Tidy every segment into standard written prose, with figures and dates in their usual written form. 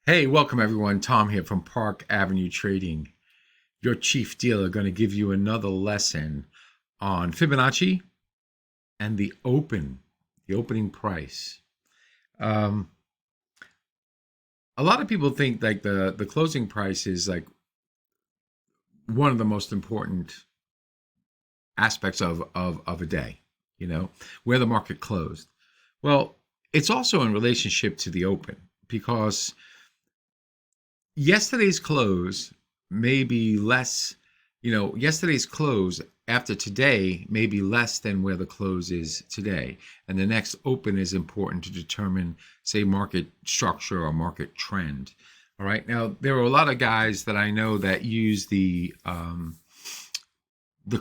Hey, welcome everyone. Tom here from Park Avenue Trading, your chief dealer, going to give you another lesson on Fibonacci and the opening price. A lot of people think like the closing price is like one of the most important aspects of a day, where the market closed. Well, it's also in relationship to the open because yesterday's close may be less, yesterday's close after today may be less than where the close is today. And the next open is important to determine, say, market structure or market trend. All right. Now, there are a lot of guys that I know that use the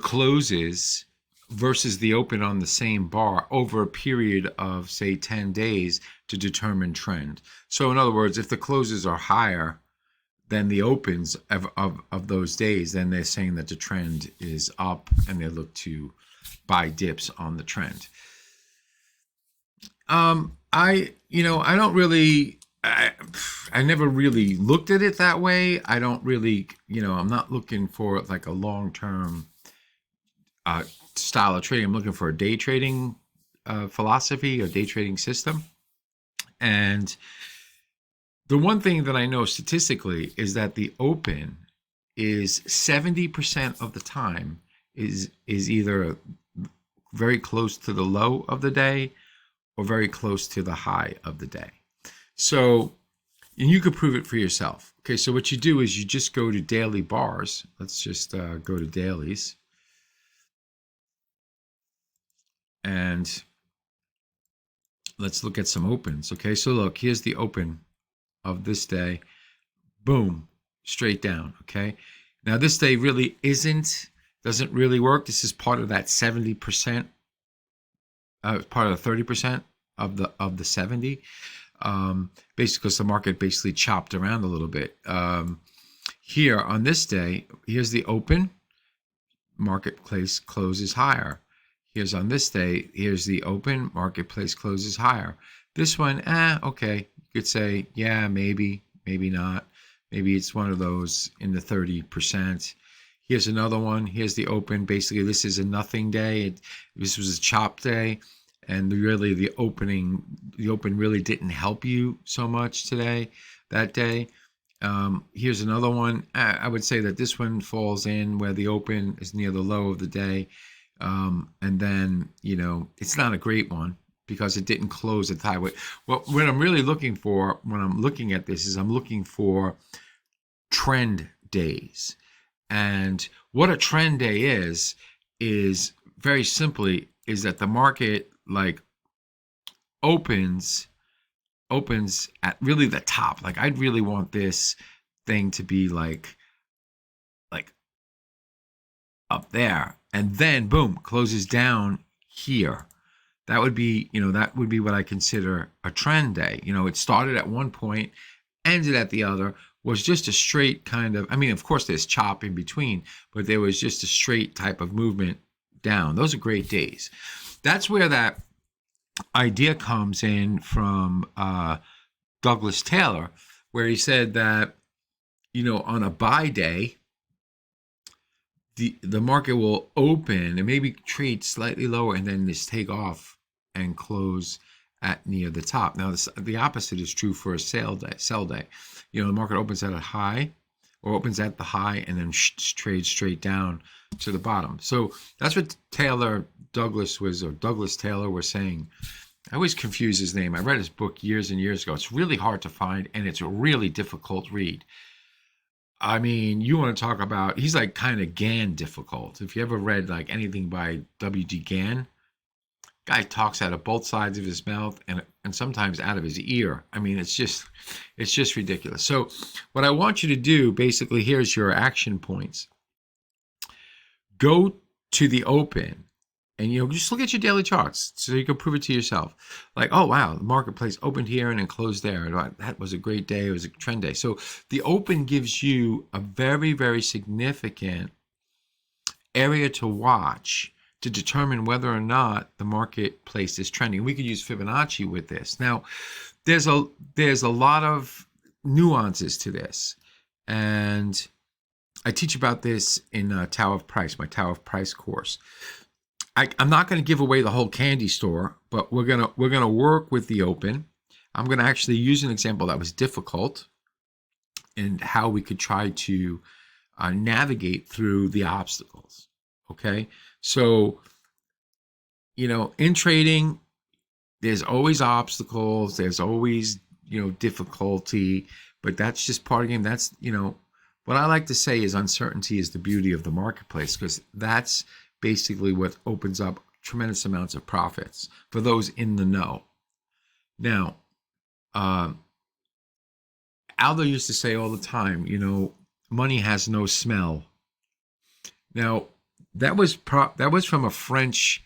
closes versus the open on the same bar over a period of, say, 10 days to determine trend. So in other words, if the closes are higher than the opens of those days, then they're saying that the trend is up and they look to buy dips on the trend. I never really looked at it that way. I don't really, I'm not looking for like a long-term style of trading. I'm looking for a day trading philosophy, a day trading system. And the one thing that I know statistically is that the open is 70% of the time is either very close to the low of the day or very close to the high of the day. So, and you could prove it for yourself. Okay, so what you do is you just go to daily bars. Let's just go to dailies. And let's look at some opens. Okay, so look, here's the open of this day. Boom, straight down. Okay, now this day really doesn't really work. This is part of that 70%, part of the 30% of the 70, basically because the market basically chopped around a little bit. Here on this day, here's the open, marketplace closes higher. Here's on this day, here's the open, marketplace closes higher. This one, okay, you could say, yeah, maybe not. Maybe it's one of those in the 30%. Here's another one. Here's the open. Basically, this is a nothing day. This was a chop day. And really the open really didn't help you so much that day. Here's another one. I would say that this one falls in where the open is near the low of the day. And then, it's not a great one because it didn't close at high. What I'm really looking for when I'm looking at this is I'm looking for trend days. And what a trend day is very simply is that the market like opens at really the top. Like I'd really want this thing to be like up there, and then boom, closes down here. That would be, what I consider a trend day. It started at one point, ended at the other, was just a straight kind of, of course there's chop in between, but there was just a straight type of movement down. Those are great days. That's where that idea comes in from Douglas Taylor, where he said that, on a buy day, the market will open and maybe trade slightly lower and then just take off and close at near the top. Now, the opposite is true for a sell day. The market opens at a high or opens at the high and then trades straight down to the bottom. So that's what Douglas Taylor was saying. I always confuse his name. I read his book years and years ago. It's really hard to find, and it's a really difficult read. You want to talk about, he's like kind of Gann difficult. If you ever read like anything by W.G. Gann, guy talks out of both sides of his mouth and sometimes out of his ear. It's just ridiculous. So what I want you to do, basically, here's your action points. Go to the open and, just look at your daily charts so you can prove it to yourself. Like, oh, wow, the marketplace opened here and then closed there. That was a great day. It was a trend day. So the open gives you a very, very significant area to watch to determine whether or not the marketplace is trending. We could use Fibonacci with this. Now, there's a lot of nuances to this. And I teach about this in Tower of Price, my Tower of Price course. I'm not going to give away the whole candy store, but we're gonna work with the open. I'm going to actually use an example that was difficult and how we could try to navigate through the obstacles. Okay, so in trading, there's always obstacles. There's always difficulty, but that's just part of the game. That's what I like to say is uncertainty is the beauty of the marketplace, because that's basically what opens up tremendous amounts of profits for those in the know. Now, Aldo used to say all the time, money has no smell. Now, that was from a French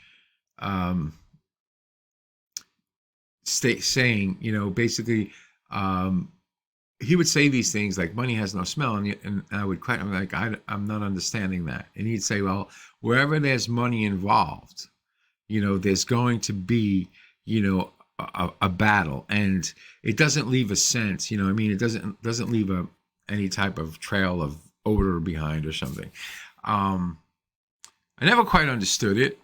saying, basically, he would say these things like money has no smell, and I would question him, like, I'm not understanding that. And he'd say, well, wherever there's money involved, there's going to be, a battle, and it doesn't leave a sense, it doesn't leave any type of trail of odor behind or something. I never quite understood it.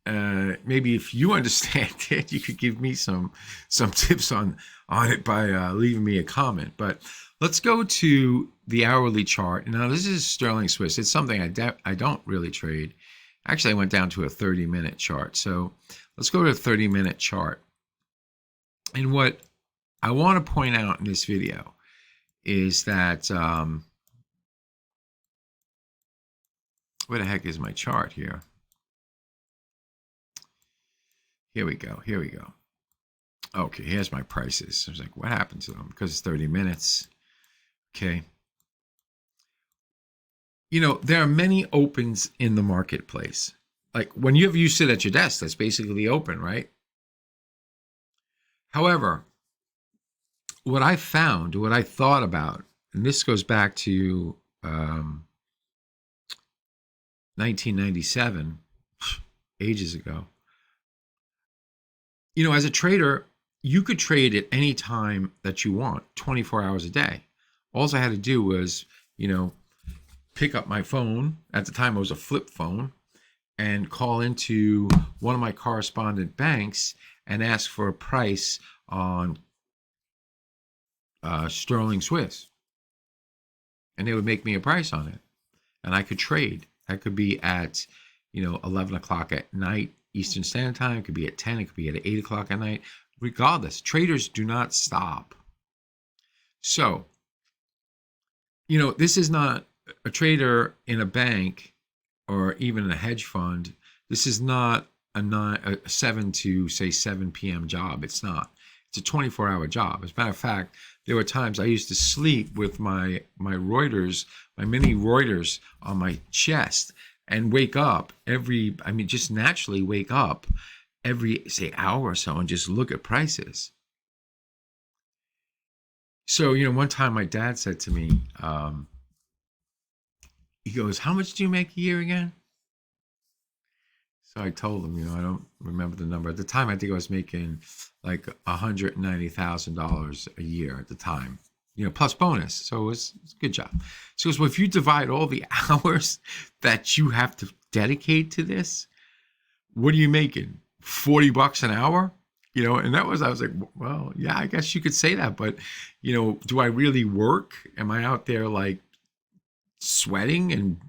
Maybe if you understand it, you could give me some tips on it by leaving me a comment. But let's go to the hourly chart. Now, this is sterling Swiss. It's something I don't really trade. Actually, I went down to a 30-minute chart. So let's go to a 30-minute chart. And what I want to point out in this video is that where the heck is my chart here? Here we go. Okay, here's my prices. I was like, what happened to them? Because it's 30 minutes. Okay. There are many opens in the marketplace. Like when you sit at your desk, that's basically the open, right? However, what I found, what I thought about, and this goes back to 1997, ages ago. As a trader, you could trade at any time that you want, 24 hours a day. All I had to do was, pick up my phone. At the time, it was a flip phone, and call into one of my correspondent banks and ask for a price on sterling Swiss. And they would make me a price on it. And I could trade. That could be at, 11 o'clock at night, Eastern Standard Time. It could be at 10. It could be at 8 o'clock at night. Regardless, traders do not stop. So, this is not a trader in a bank or even in a hedge fund. This is not a 7 to, say, 7 p.m. job. It's not. It's a 24-hour job. As a matter of fact, there were times I used to sleep with my Reuters, my mini Reuters on my chest, and wake up just naturally wake up every, say, hour or so and just look at prices. So, one time my dad said to me, he goes, how much do you make a year again? So I told him, I don't remember the number. At the time, I think I was making like $190,000 a year at the time, plus bonus. So it was a good job. So he goes, well, if you divide all the hours that you have to dedicate to this, what are you making? $40 an hour? And I was like, well, yeah, I guess you could say that. But, do I really work? Am I out there like sweating and,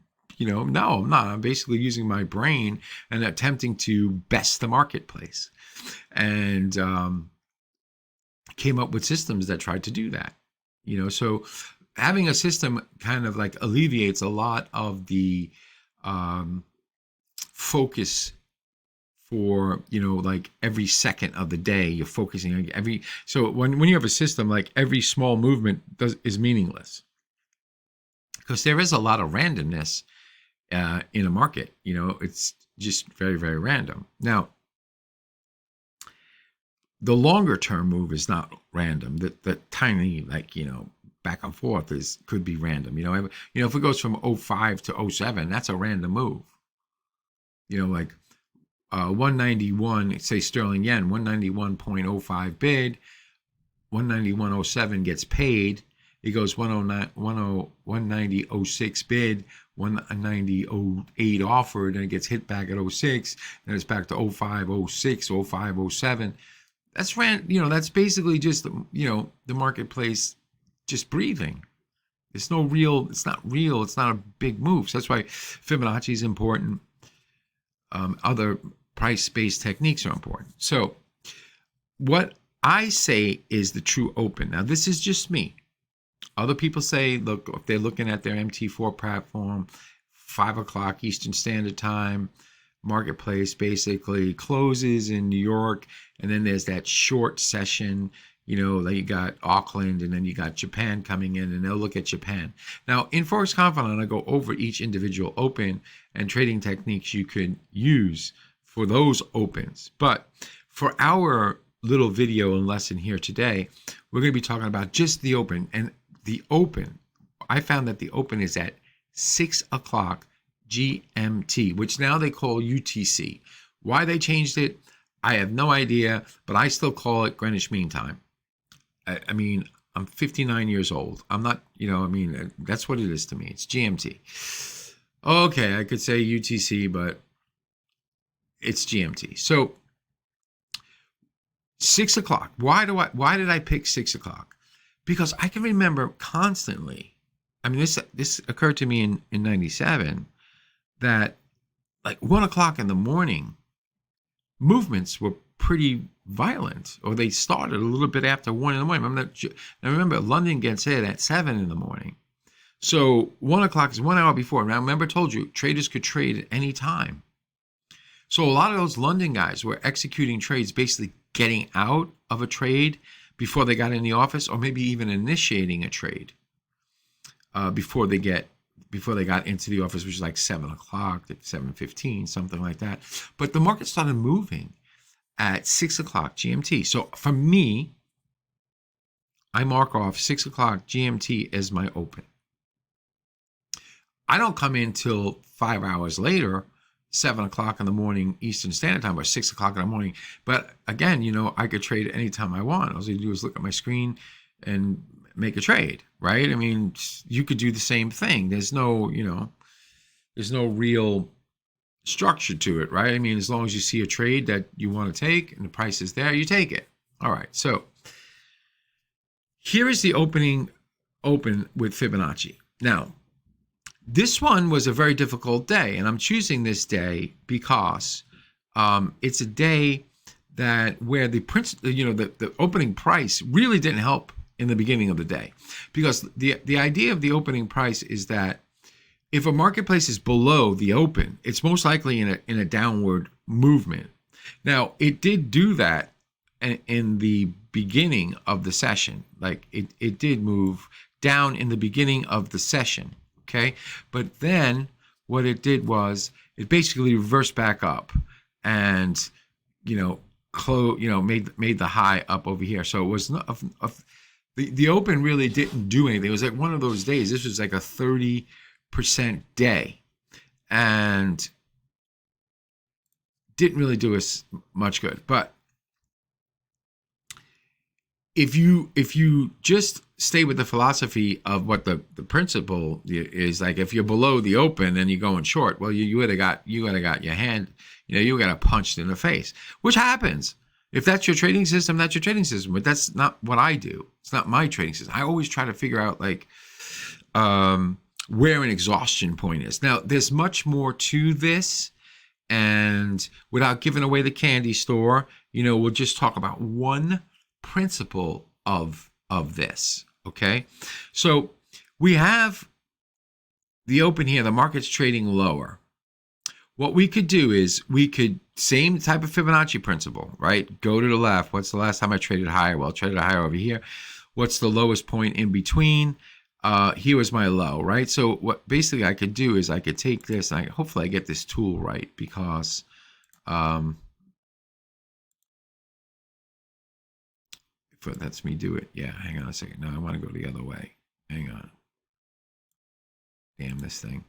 no, I'm not. I'm basically using my brain and attempting to best the marketplace, and came up with systems that tried to do that. So having a system kind of like alleviates a lot of the focus for, like every second of the day you're focusing on so when you have a system, like every small movement is meaningless, because there is a lot of randomness in a market. It's just very, very random. Now, the longer term move is not random. The tiny, like, back and forth could be random. If it goes from 05 to 07, that's a random move. Like 191, say sterling yen, 191.05 bid, 191.07 gets paid, It goes 109, 190.06 bid, 190.08 offered, and it gets hit back at 06, then it's back to 05.06, 05.07. That's basically just, the marketplace just breathing. It's not real. It's not a big move. So that's why Fibonacci is important. Other price-based techniques are important. So what I say is the true open. Now, this is just me. Other people say, look, if they're looking at their MT4 platform, 5 o'clock Eastern Standard Time, marketplace basically closes in New York, and then there's that short session, that you got Auckland, and then you got Japan coming in, and they'll look at Japan. Now, in Forex Confidant, I go over each individual open and trading techniques you could use for those opens. But for our little video and lesson here today, we're going to be talking about just the open. And the open, I found that the open is at 6 o'clock GMT, which now they call UTC. Why they changed it, I have no idea, but I still call it Greenwich Mean Time. I mean, I'm 59 years old. I'm not, that's what it is to me. It's GMT. Okay, I could say UTC, but it's GMT. So 6 o'clock. Why did I pick 6 o'clock? Because I can remember constantly. I mean, this occurred to me in 97, that like 1 o'clock in the morning, movements were pretty violent, or they started a little bit after 1 in the morning. I remember London gets hit at 7 in the morning. So 1 o'clock is 1 hour before. And I remember I told you, traders could trade at any time. So a lot of those London guys were executing trades, basically getting out of a trade before they got in the office, or maybe even initiating a trade before they got into the office, which is like 7 o'clock, 7:15, something like that. But the market started moving at 6 o'clock GMT. So for me, I mark off 6 o'clock GMT as my open. I don't come in till 5 hours later, 7 o'clock in the morning Eastern Standard Time, or 6 o'clock in the morning. But again, I could trade anytime I want. All I do is look at my screen and make a trade, right? I mean, you could do the same thing. There's no real structure to it, right? I mean, as long as you see a trade that you want to take and the price is there, you take it. All right, so here is the open with Fibonacci. Now, this one was a very difficult day, and I'm choosing this day because it's a day where the opening price really didn't help in the beginning of the day, because the idea of the opening price is that if a marketplace is below the open, it's most likely in a downward movement. Now, it did do that in the beginning of the session. Like it did move down in the beginning of the session. Okay, but then what it did was it basically reversed back up, and made the high up over here. So it was not the open really didn't do anything. It was like one of those days. This was like a 30% day, and didn't really do us much good. But if you just stay with the philosophy of what the principle is, like if you're below the open and you're going short, well, you would have got your hand, you got punched in the face, which happens. If that's your trading system, that's your trading system. But that's not what I do. It's not my trading system. I always try to figure out where an exhaustion point is. Now, there's much more to this, and without giving away the candy store, we'll just talk about one principle of this. Okay, so we have the open here. The market's trading lower. What we could do is same type of Fibonacci principle, right? Go to the left. What's the last time I traded higher? Well, I traded higher over here. What's the lowest point in between? Here was my low, right? So what basically I could do is I could take this, and hopefully I get this tool right, because if it lets me do it. Yeah, hang on a second. No, I want to go the other way. Hang on. Damn this thing.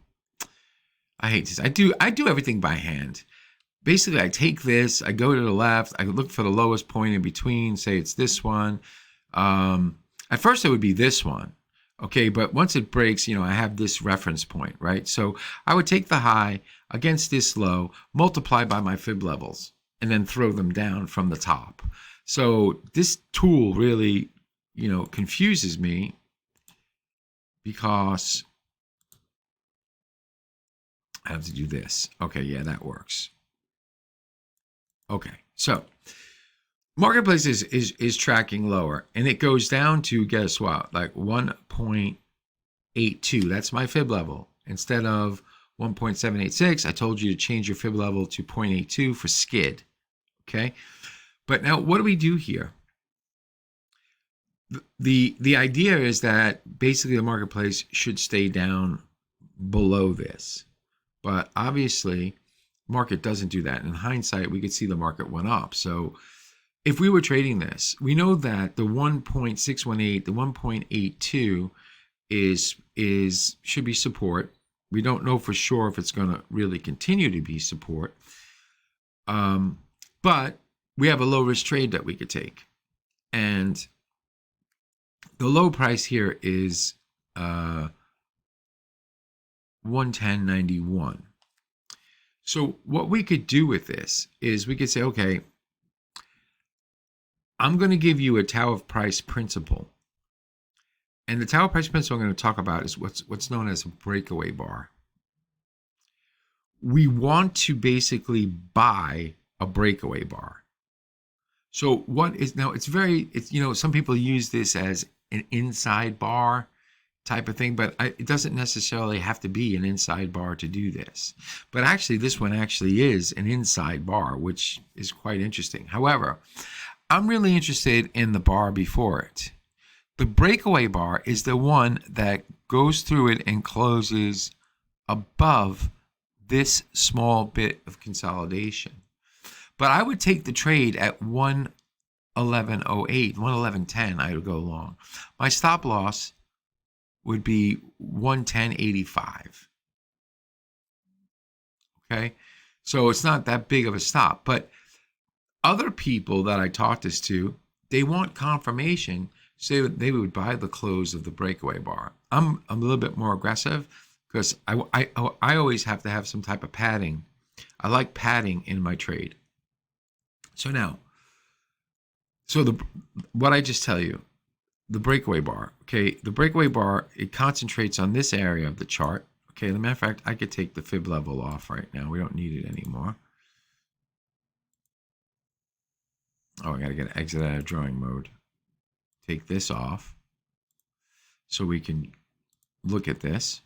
I hate this. I do everything by hand. Basically, I take this, I go to the left, I look for the lowest point in between, say it's this one. At first, it would be this one. Okay, but once it breaks, I have this reference point, right? So I would take the high against this low, multiply by my fib levels, and then throw them down from the top. So this tool really, confuses me because I have to do this. Okay, yeah, that works. Okay, so marketplace is tracking lower, and it goes down to, guess what, like 1.82. That's my fib level. Instead of 1.786, I told you to change your fib level to 0.82 for skid. Okay, but now what do we do here? The idea is that basically the marketplace should stay down below this, but obviously market doesn't do that. In hindsight, we could see the market went up. So if we were trading this, we know that the 1.618, the 1.82 should be support. We don't know for sure if it's going to really continue to be support, but we have a low risk trade that we could take, and the low price here is 110.91. So what we could do with this is we could say, okay, I'm going to give you a Tau of price principle. And the Tau of price principle I'm going to talk about is what's known as a breakaway bar. We want to basically buy a breakaway bar. So what is now, it's some people use this as an inside bar type of thing, but it doesn't necessarily have to be an inside bar to do this. But actually, this one actually is an inside bar, which is quite interesting. However, I'm really interested in the bar before it. The breakaway bar is the one that goes through it and closes above this small bit of consolidation. But I would take the trade at 111.08, 111.10. I would go long. My stop loss would be 110.85. Okay, so it's not that big of a stop. But other people that I taught this to, they want confirmation, so they would buy the close of the breakaway bar. I'm a little bit more aggressive because I always have to have some type of padding. I like padding in my trade. So now, what I just tell you, the breakaway bar, okay, the breakaway bar, it concentrates on this area of the chart. Okay, as a matter of fact, I could take the fib level off right now. We don't need it anymore. Oh, I got to get exit out of drawing mode. Take this off so we can look at this.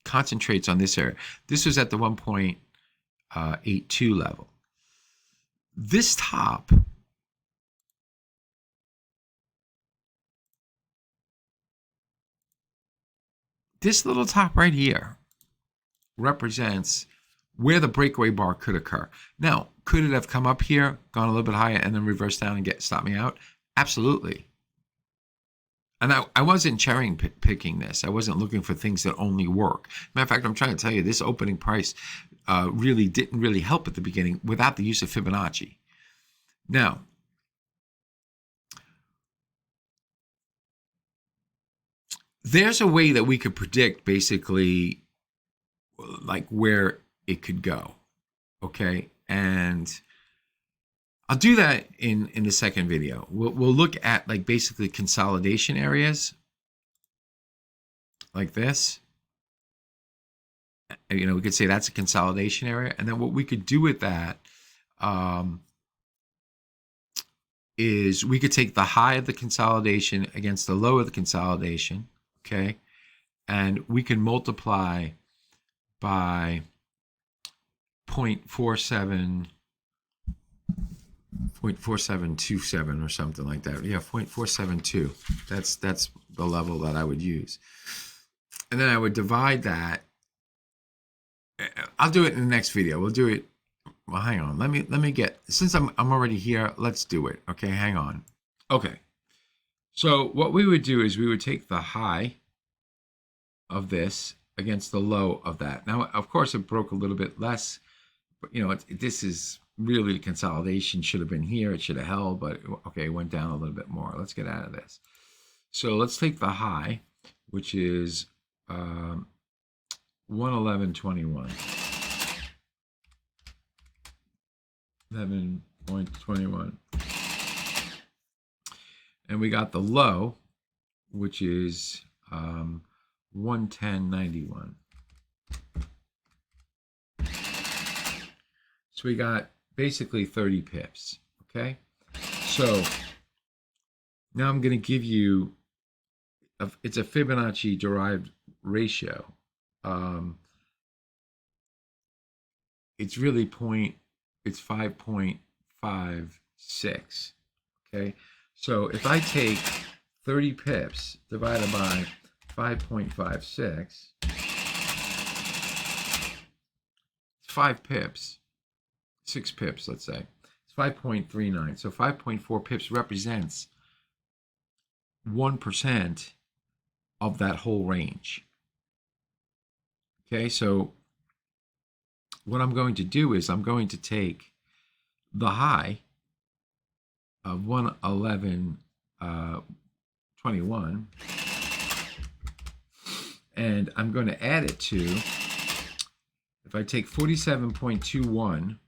Concentrates on this area. This was at the 1.82 level. This top this little top right here represents where the breakaway bar could occur. Now, could it have come up here, gone a little bit higher, and then reversed down and stop me out? Absolutely. And I wasn't cherry picking this. I wasn't looking for things that only work. Matter of fact, I'm trying to tell you, this opening price really didn't help at the beginning without the use of Fibonacci. Now, there's a way that we could predict basically like where it could go, okay? And I'll do that in the second video. We'll look at like basically consolidation areas like this. We could say that's a consolidation area. And then what we could do with that is we could take the high of the consolidation against the low of the consolidation, okay? And we can multiply by 0.4727 or something like that. Yeah, 0.472. That's the level that I would use. And then I would divide that. I'll do it in the next video. We'll do it. Well, hang on. Let me get, since I'm already here, let's do it. Okay, hang on. Okay. So what we would do is we would take the high of this against the low of that. Now, of course, it broke a little bit less, but this is really consolidation should have been here. It should have held, but okay, it went down a little bit more. Let's get out of this. So let's take the high, which is 111.21. 11.21. And we got the low, which is 110.91. So we got basically 30 pips, okay? So now I'm going to give you, it's a Fibonacci derived ratio. It's really it's 5.56, okay? So if I take 30 pips divided by 5.56, it's 5 pips, 6 pips, let's say. It's 5.39. So 5.4 pips represents 1% of that whole range. Okay, so what I'm going to do is I'm going to take the high of 111.21 and I'm going to add it to, if I take 47.21,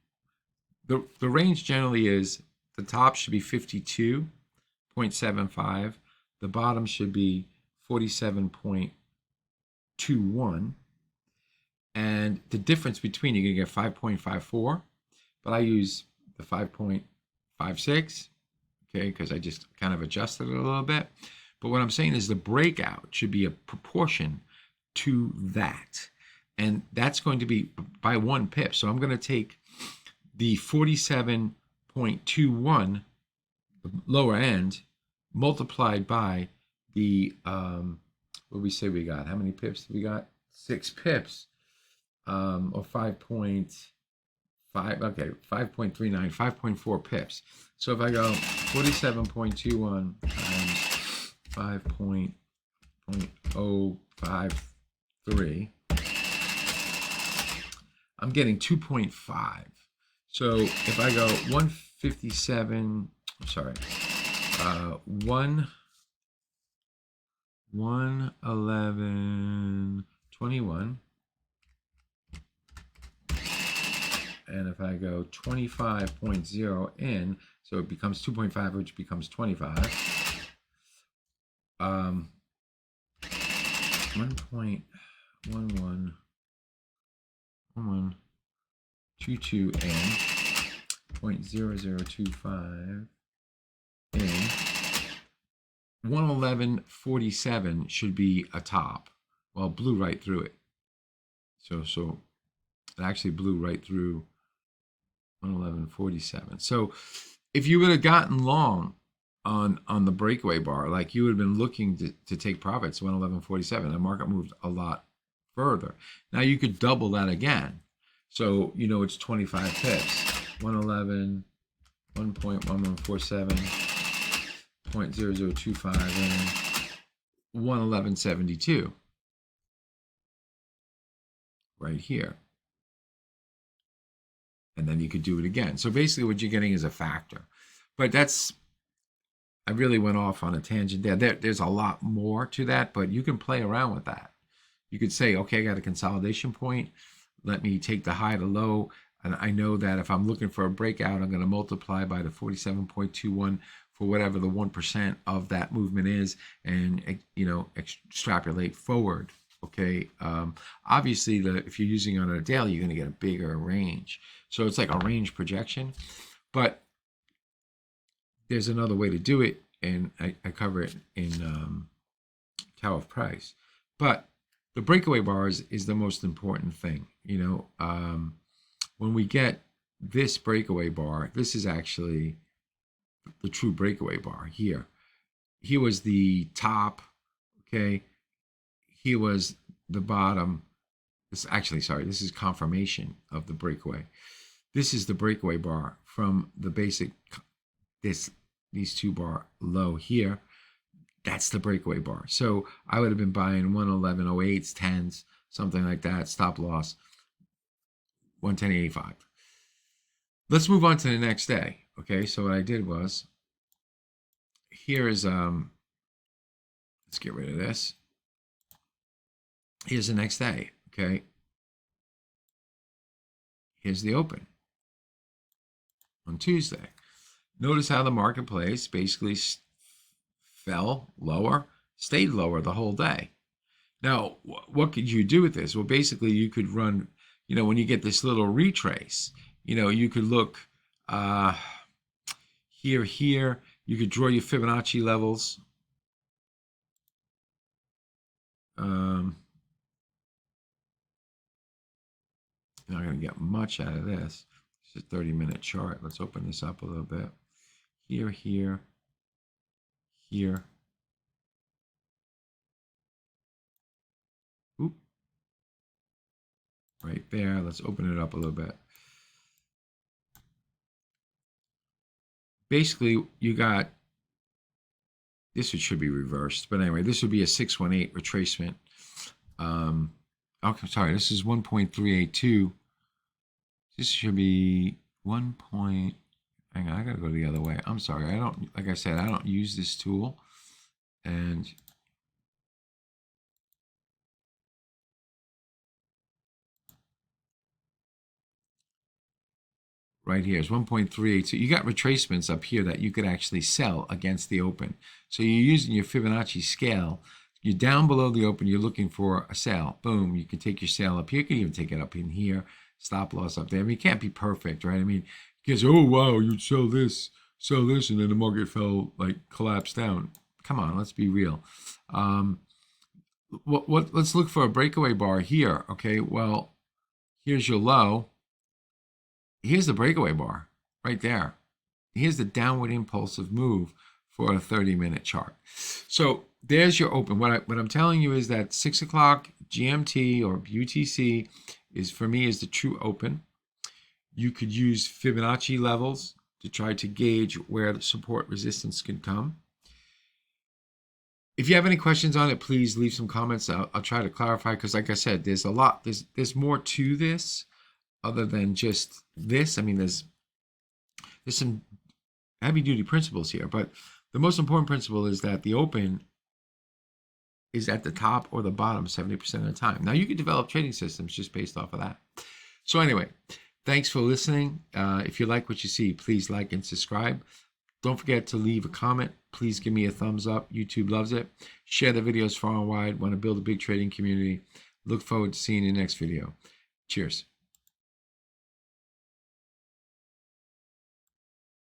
the range generally is the top should be 52.75, the bottom should be 47.21, and the difference between, you're going to get 5.54, but I use the 5.56, okay, because I just kind of adjusted it a little bit. But what I'm saying is the breakout should be a proportion to that, and that's going to be by 1 pip. So I'm going to take the 47.21, the lower end, multiplied by the what we say we got. How many pips we got? 6 pips, or 5.5. Okay, 5.39, 5.4 pips. So if I go 47.21 times 5.053, I'm getting 2.5. So if I go 157, I'm sorry, 111.21, and if I go 25.0 in, so it becomes 2.5, which becomes 25. 1.1122 in, 0.0025 in. 111.47 should be a top. Well, it blew right through it. So it actually blew right through 111.47. So if you would have gotten long on the breakaway bar, like you would have been looking to take profits, 111.47, the market moved a lot further. Now you could double that again. So, you know, it's 25 pips. 111, 1.1147, 0.0025, and 111.72 right here. And then you could do it again. So basically what you're getting is a factor. But that's, I really went off on a tangent there. There's a lot more to that, but you can play around with that. You could say, okay, I got a consolidation point. Let me take the high to low. And I know that if I'm looking for a breakout, I'm going to multiply by the 47.21 for whatever the 1% of that movement is, and, you know, extrapolate forward. Okay. Obviously, if you're using it on a daily, you're going to get a bigger range. So it's like a range projection, but there's another way to do it, and I cover it in Tower of Price. But the breakaway bars is the most important thing. You know, when we get this breakaway bar, this is actually the true breakaway bar here. Here was the top, okay? Here was the bottom. This actually, sorry, this is confirmation of the breakaway. This is the breakaway bar from the basic, these 2 bar low here. That's the breakaway bar. So I would have been buying 111.08s, 10s, something like that. Stop loss 110.85. Let's move on to the next day. Okay, so what I did was, here is, let's get rid of this. Here's the next day, okay? Here's the open on Tuesday. Notice how the marketplace basically fell lower, stayed lower the whole day. Now, what could you do with this? Well, basically, you could run, when you get this little retrace, you could look here. You could draw your Fibonacci levels. You're not going to get much out of this. It's a 30-minute chart. Let's open this up a little bit. Here. Oop. Right there. Let's open it up a little bit. Basically, you got, this should be reversed, but anyway, this would be a 618 retracement. Okay, sorry, this is 1.382. This should be 1. Hang on, I gotta go the other way. I'm sorry, I don't, like I said, I don't use this tool. And right here is 1.38. So you got retracements up here that you could actually sell against the open. So you're using your Fibonacci scale. You're down below the open. You're looking for a sale. Boom. You can take your sale up here. You can even take it up in here. Stop loss up there. I mean, it can't be perfect, right? I mean, because, oh, wow, you'd sell this, and then the market fell, collapsed down. Come on, let's be real. Let's look for a breakaway bar here, okay? Well, here's your low. Here's the breakaway bar right there. Here's the downward impulsive move for a 30-minute chart. So there's your open. What I'm telling you is that 6 o'clock GMT or UTC for me is the true open. You could use Fibonacci levels to try to gauge where the support resistance can come. If you have any questions on it, please leave some comments. I'll try to clarify, because like I said, there's a lot. There's more to this other than just this. I mean, there's some heavy-duty principles here, but the most important principle is that the open is at the top or the bottom 70% of the time. Now, you can develop trading systems just based off of that. So anyway, thanks for listening. If you like what you see, please like and subscribe. Don't forget to leave a comment. Please give me a thumbs up. YouTube loves it. Share the videos far and wide. Want to build a big trading community. Look forward to seeing you in the next video. Cheers.